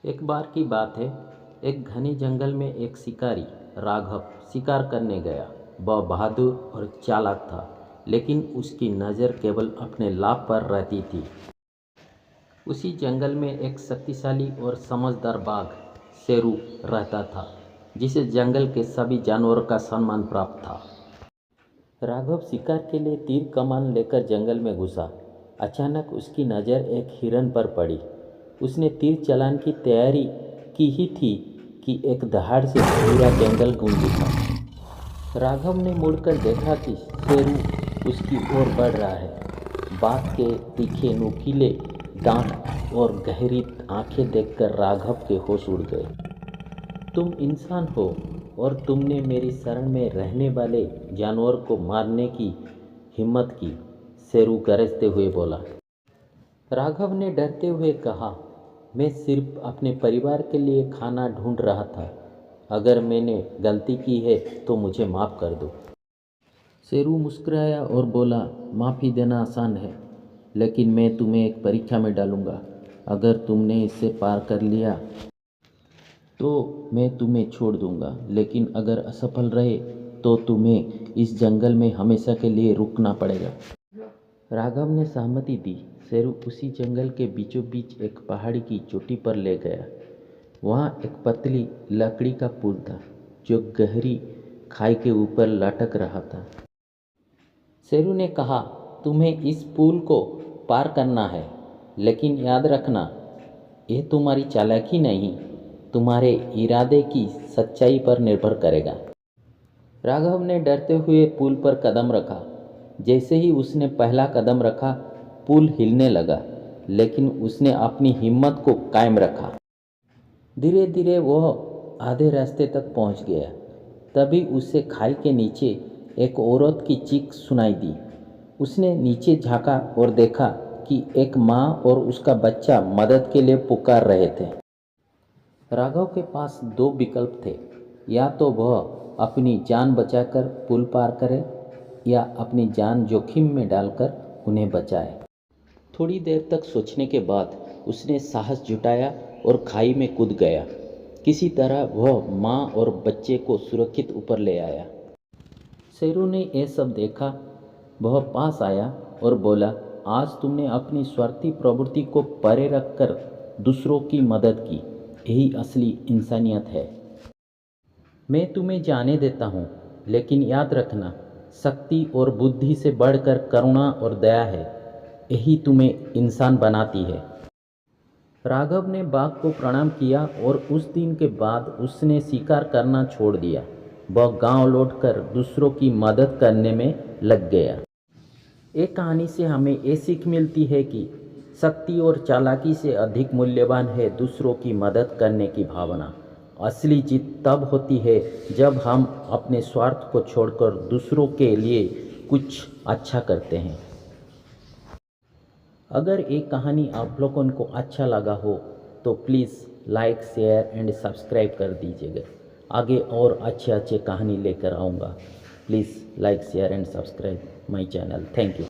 एक बार की बात है। एक घने जंगल में एक शिकारी राघव शिकार करने गया। वह बहादुर और चालाक था, लेकिन उसकी नज़र केवल अपने लाभ पर रहती थी। उसी जंगल में एक शक्तिशाली और समझदार बाघ शेरू रहता था, जिसे जंगल के सभी जानवरों का सम्मान प्राप्त था। राघव शिकार के लिए तीर कमान लेकर जंगल में घुसा। अचानक उसकी नज़र एक हिरन पर पड़ी। उसने तीर चलाने की तैयारी की ही थी कि एक दहाड़ से पूरा जंगल गूंज उठा। राघव ने मुड़कर देखा कि शेरू उसकी ओर बढ़ रहा है। बाघ के तीखे नुकीले दांत और गहरी आंखें देखकर राघव के होश उड़ गए। तुम इंसान हो और तुमने मेरी शरण में रहने वाले जानवर को मारने की हिम्मत की, शेरू गरजते हुए बोला। राघव ने डरते हुए कहा, मैं सिर्फ अपने परिवार के लिए खाना ढूंढ रहा था। अगर मैंने गलती की है तो मुझे माफ़ कर दो। शेरू मुस्कुराया और बोला, माफ़ी देना आसान है, लेकिन मैं तुम्हें एक परीक्षा में डालूंगा। अगर तुमने इसे पार कर लिया तो मैं तुम्हें छोड़ दूंगा, लेकिन अगर असफल रहे तो तुम्हें इस जंगल में हमेशा के लिए रुकना पड़ेगा। राघव ने सहमति दी। शेरू उसी जंगल के बीचों बीच एक पहाड़ी की चोटी पर ले गया। वहाँ एक पतली लकड़ी का पुल था, जो गहरी खाई के ऊपर लटक रहा था। शेरू ने कहा, तुम्हें इस पुल को पार करना है, लेकिन याद रखना, यह तुम्हारी चालाकी नहीं, तुम्हारे इरादे की सच्चाई पर निर्भर करेगा। राघव ने डरते हुए पुल पर कदम रखा। जैसे ही उसने पहला कदम रखा, पुल हिलने लगा, लेकिन उसने अपनी हिम्मत को कायम रखा। धीरे धीरे वह आधे रास्ते तक पहुंच गया। तभी उसे खाई के नीचे एक औरत की चीख सुनाई दी। उसने नीचे झांका और देखा कि एक माँ और उसका बच्चा मदद के लिए पुकार रहे थे। राघव के पास दो विकल्प थे, या तो वह अपनी जान बचाकर पुल पार करे या अपनी जान जोखिम में डालकर उन्हें बचाए। थोड़ी देर तक सोचने के बाद उसने साहस जुटाया और खाई में कूद गया। किसी तरह वह माँ और बच्चे को सुरक्षित ऊपर ले आया। शेरू ने यह सब देखा। वह पास आया और बोला, आज तुमने अपनी स्वार्थी प्रवृत्ति को परे रखकर दूसरों की मदद की। यही असली इंसानियत है। मैं तुम्हें जाने देता हूँ, लेकिन याद रखना, शक्ति और बुद्धि से बढ़कर करुणा और दया है। यही तुम्हें इंसान बनाती है। राघव ने बाघ को प्रणाम किया और उस दिन के बाद उसने शिकार करना छोड़ दिया। वह गांव लौटकर दूसरों की मदद करने में लग गया। एक कहानी से हमें ये सीख मिलती है कि शक्ति और चालाकी से अधिक मूल्यवान है दूसरों की मदद करने की भावना। असली जीत तब होती है जब हम अपने स्वार्थ को छोड़कर दूसरों के लिए कुछ अच्छा करते हैं। अगर एक कहानी आप लोगों को अच्छा लगा हो तो please like, share and subscribe कर दीजिएगा। आगे और अच्छे अच्छे कहानी लेकर आऊँगा। Please like, share and subscribe my channel. Thank you.